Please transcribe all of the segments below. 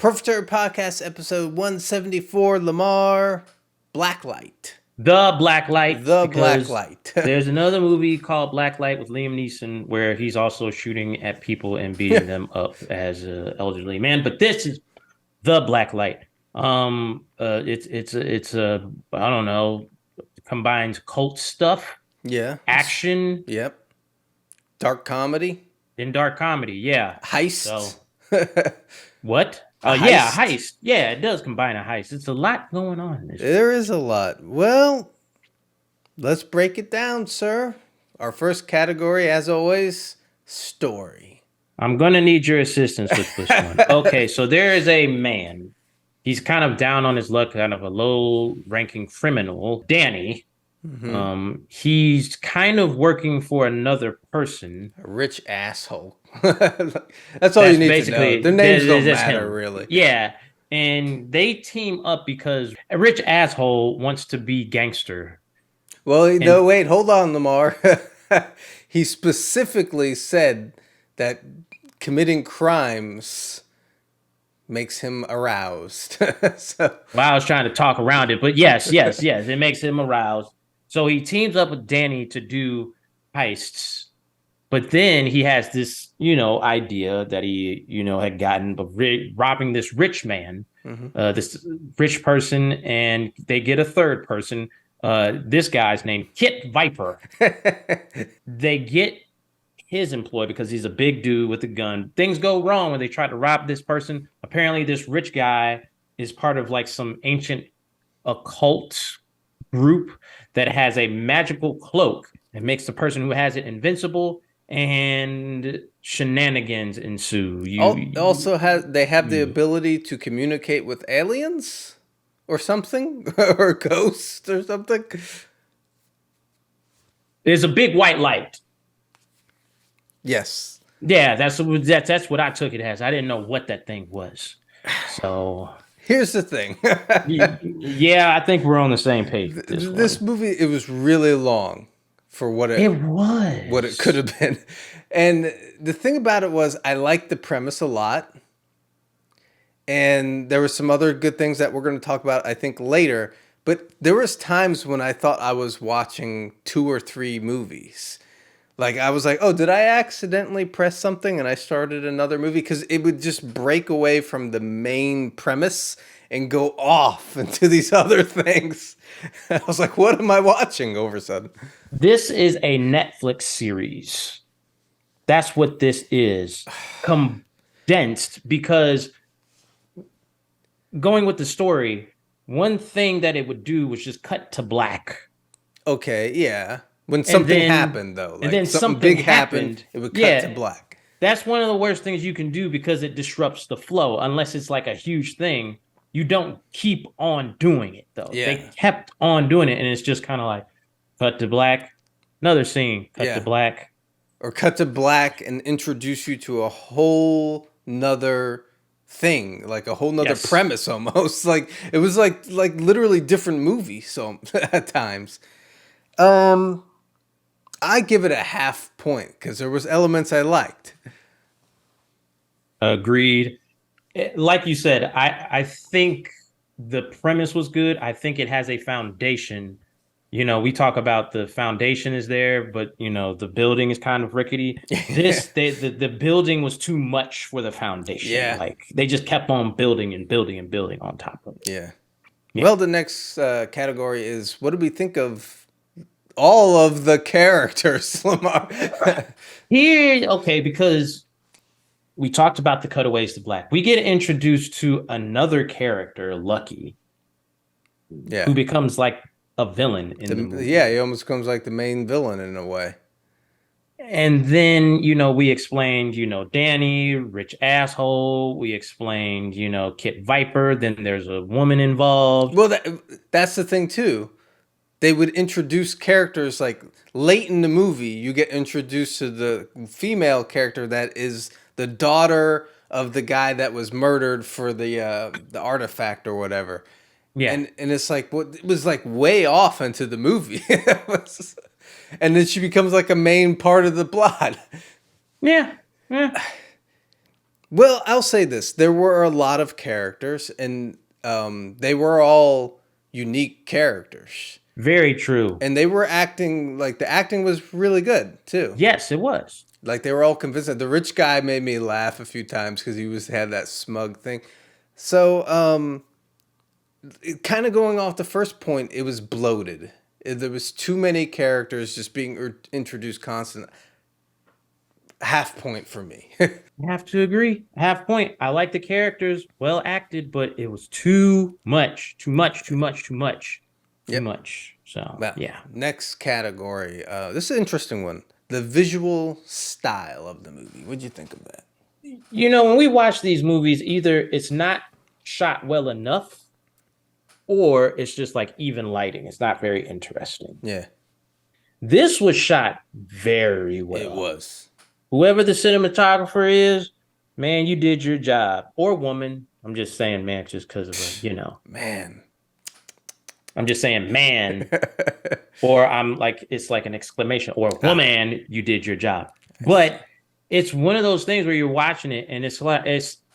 Perfect Turd Podcast, episode 174, Lamar, Blacklight. The Blacklight, The because Blacklight. there's another movie called Blacklight with Liam Neeson where he's also shooting at people and beating them up as an elderly man. But this is the Blacklight. It's I don't know, combines cult stuff, Yeah. action, Yep. Dark comedy. and dark comedy. Yeah. Heist. So what? A Yeah, heist. heist. Yeah, it does combine a heist. It's a lot going on in this. There is a lot. Well, let's break it down, sir. Our first category, as always, story. I'm gonna need your assistance with this one. Okay, so there is a man. He's kind of down on his luck, kind of a low-ranking criminal, Danny. He's kind of working for another person. A rich asshole. That's all you need to know. Their names don't matter, really. Yeah, and they team up because a rich asshole wants to be gangster. Well, no, wait, hold on, Lamar. He specifically said that committing crimes makes him aroused. So, Well, I was trying to talk around it, but yes, it makes him aroused. So he teams up with Danny to do heists. But then he has this, idea that he, had gotten of robbing this rich man, this rich person, and they get a third person. This guy's named Kit Viper. They get his employee because he's a big dude with a gun. Things go wrong when they try to rob this person. Apparently, this rich guy is part of like some ancient occult group that has a magical cloak that makes the person who has it invincible, and shenanigans ensue. They have the ability to communicate with aliens or something, or ghosts or something. There's a big white light. Yes. Yeah, that's what I took it as. I didn't know what that thing was. So here's the thing. Yeah, I think we're on the same page. This movie, it was really long for what it could have been. And the thing about it was I liked the premise a lot. And there were some other good things that we're going to talk about, I think, later. But there was times when I thought I was watching 2 or 3 movies. Like, I was like, oh, did I accidentally press something and I started another movie? Because it would just break away from the main premise and go off into these other things. I was like, what am I watching all of a sudden? This is a Netflix series. That's what this is. Condensed, because going with the story, one thing that it would do was just cut to black. Okay, yeah. When something happened, though. Like, and then something big happened, it would cut to black. That's one of the worst things you can do because it disrupts the flow. Unless it's like a huge thing, you don't keep on doing it, though. Yeah. They kept on doing it, and it's just kind of like, cut to black, another scene, cut to black. Or cut to black and introduce you to a whole nother thing, like a whole nother premise almost. Like, it was like literally different movies so at times. I give it a half point because there was elements I liked. Agreed. Like you said, I think the premise was good. I think it has a foundation. We talk about the foundation is there, but the building is kind of rickety. The building was too much for the foundation. Yeah. Like they just kept on building and building and building on top of it. Yeah. Well, the next category is, what do we think of all of the characters, Lamar? Because we talked about the cutaways to black. We get introduced to another character, Lucky, who becomes like a villain in the movie. Yeah, he almost becomes like the main villain in a way. And then, we explained, Danny, rich asshole. We explained, Kit Viper. Then there's a woman involved. Well, that's the thing, too. They would introduce characters like late in the movie. You get introduced to the female character that is the daughter of the guy that was murdered for the artifact or whatever. Yeah, and it's like it was like way off into the movie, and then she becomes like a main part of the plot. Yeah. Well, I'll say this: there were a lot of characters, and they were all unique characters, Very true. and they were acting like the acting was really good too. Yes, it was. Like they were all convincing. The rich guy made me laugh a few times because he was had that smug thing. So, kind of going off the first point, it was bloated. There was too many characters just being introduced constant. Half point for me. I have to agree. Half point. I like the characters, well acted, but it was too much, too much, too much, too much, too Yep. much. So Well, yeah. next category. This is an interesting one. The visual style of the movie. What'd you think of that? You know, when we watch these movies, either it's not shot well enough, or it's just like even lighting. It's not very interesting. Yeah, This was shot very well. it was. Whoever the cinematographer is, man, you did your job. Or woman. I'm just saying, man, just because of Man. I'm just saying, man, or I'm like, it's like an exclamation, or woman, you did your job. But it's one of those things where you're watching it and it's like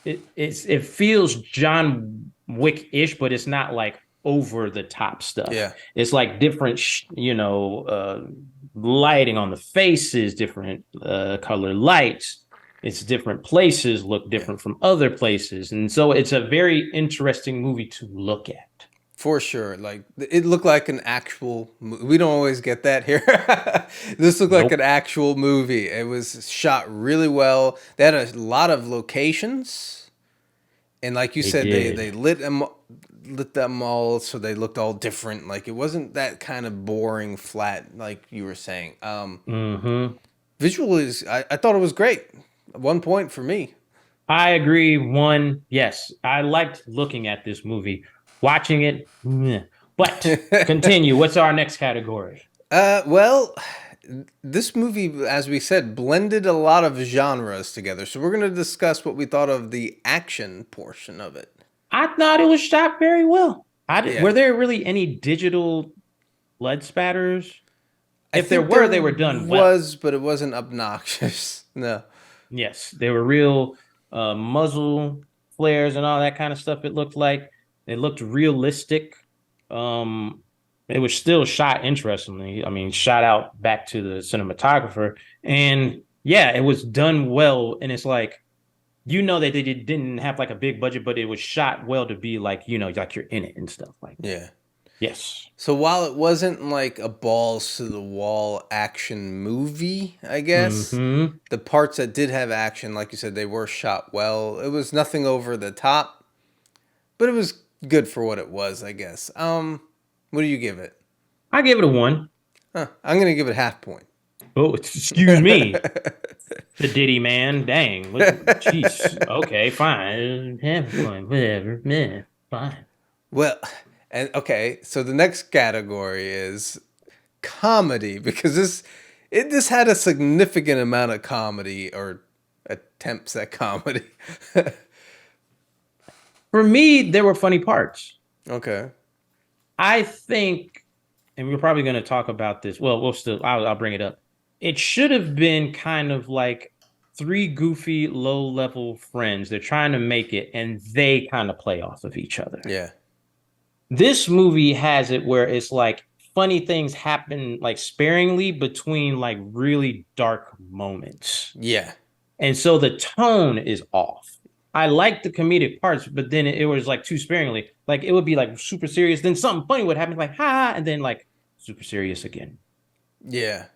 it feels John Wick-ish, but it's not like over the top stuff. Yeah. It's like different, lighting on the faces, different color lights. It's different places look different from other places, and so it's a very interesting movie to look at. For sure. Like it looked like an actual we don't always get that here. This looked like Nope. an actual movie. It was shot really well. They had a lot of locations. And like you They said, did. they lit them all so they looked all different. Like it wasn't that kind of boring flat like you were saying. Mm-hmm. Visual is I thought it was great. 1 point for me. I agree. One, yes, I liked looking at this movie. Watching it, meh. But continue. What's our next category? Well, this movie, as we said, blended a lot of genres together. So we're going to discuss what we thought of the action portion of it. I thought it was shot very well. Yeah. Were there really any digital blood spatters? I If there think were, they were done well. Was, but it wasn't obnoxious. No. Yes, they were real muzzle flares and all that kind of stuff. It looked like it looked realistic. It was still shot interestingly. I mean, shout out back to the cinematographer, and yeah, it was done well. And it's like that they didn't have like a big budget, but it was shot well to be like like you're in it and stuff like that. Yeah. Yes. So while it wasn't like a balls to the wall action movie, I guess, Mm-hmm. the parts that did have action, like you said, they were shot well. It was nothing over the top, but it was good for what it was, I guess. What do you give it? I gave it a 1. I'm gonna give it half point. Oh, excuse me. The Diddy man. Dang. Jeez. Okay, fine. Have fun. Whatever. Man, fine. Well, and okay, so the next category is comedy because this had a significant amount of comedy or attempts at comedy. For me, there were funny parts. Okay. I think, and we're probably going to talk about this. Well, I'll bring it up. It should have been kind of like 3 goofy, low-level friends. They're trying to make it, and they kind of play off of each other. Yeah. This movie has it where it's like funny things happen like sparingly between like really dark moments. Yeah. And so the tone is off. I like the comedic parts, but then it was like too sparingly. Like it would be like super serious, then something funny would happen, like ha, and then like super serious again. Yeah.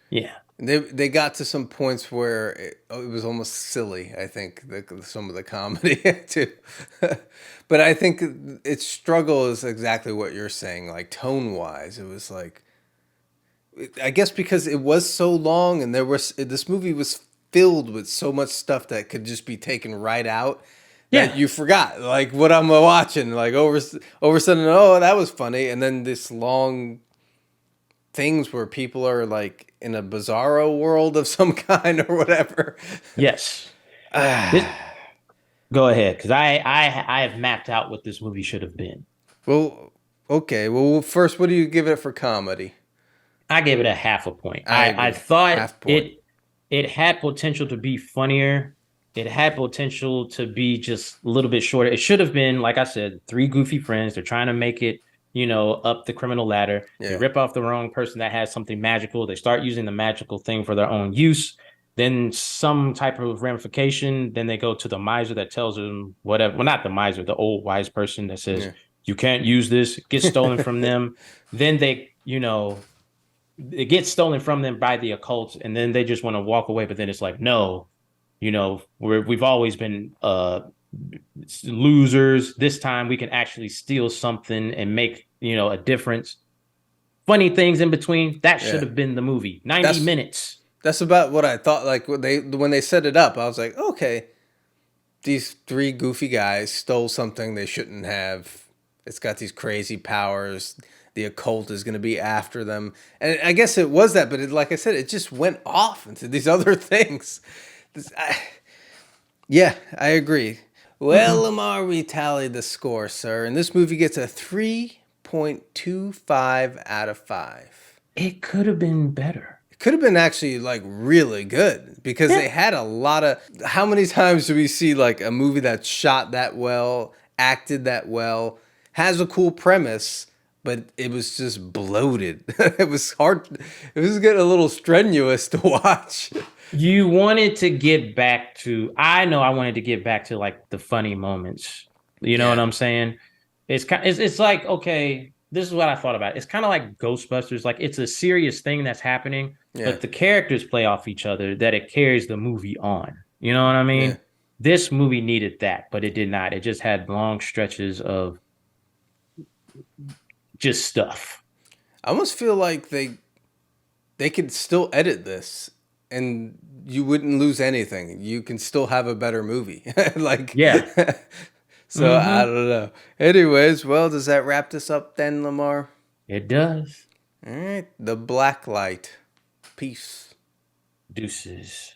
Yeah. They got to some points where it was almost silly, I think, some of the comedy too. But I think its struggle is exactly what you're saying, like tone-wise. It was like, I guess because it was so long and this movie was filled with so much stuff that could just be taken right out that you forgot like what I'm watching, like over a sudden, oh, that was funny, and then this long things where people are like in a bizarro world of some kind or whatever. Yes. Go ahead, because I have mapped out what this movie should have been. Well, okay. Well, first, what do you give it for comedy? I gave it a half a point. I agree. I thought Half point. it had potential to be funnier, it had potential to be just a little bit shorter. It should have been, like I said, three goofy friends. They're trying to make it, up the criminal ladder. They Yeah. rip off the wrong person that has something magical. They start using the magical thing for their own use. Then some type of ramification. Then they go to the miser that tells them whatever. Well, not the miser, the old wise person that says, Yeah. you can't use this. It gets stolen from them. Then they, it gets stolen from them by the occult, and then they just want to walk away. But then it's like, no, we've always been losers. This time we can actually steal something and make a difference. Funny things in between. That should Yeah. have been the movie. 90 That's minutes. that's about what I thought. Like when they set it up, I was like, okay, these three goofy guys stole something they shouldn't have. It's got these crazy powers. The occult is going to be after them, and I guess it was that. But like I said, it just went off into these other things. Yeah, I agree. Well, Lamar, we tallied the score, sir, and this movie gets a 3.25 out of 5. It could have been better. It could have been actually like really good because Yeah. they had a lot of. How many times do we see like a movie that's shot that well, acted that well, has a cool premise, but it was just bloated. It was hard. It was getting a little strenuous to watch. You wanted to get back to, I know I wanted to get back to like the funny moments. You know what Yeah. I'm saying? It's like, okay, this is what I thought about. It's kind of like Ghostbusters. Like it's a serious thing that's happening, Yeah. but the characters play off each other that it carries the movie on. You know what I Yeah. mean? This movie needed that, but it did not. It just had long stretches of just stuff. I almost feel like they could still edit this and you wouldn't lose anything. You can still have a better movie. Like Yeah. so I don't know. Anyways, well, does that wrap this up then, Lamar? It does. All right, the Blacklight. Peace. Deuces.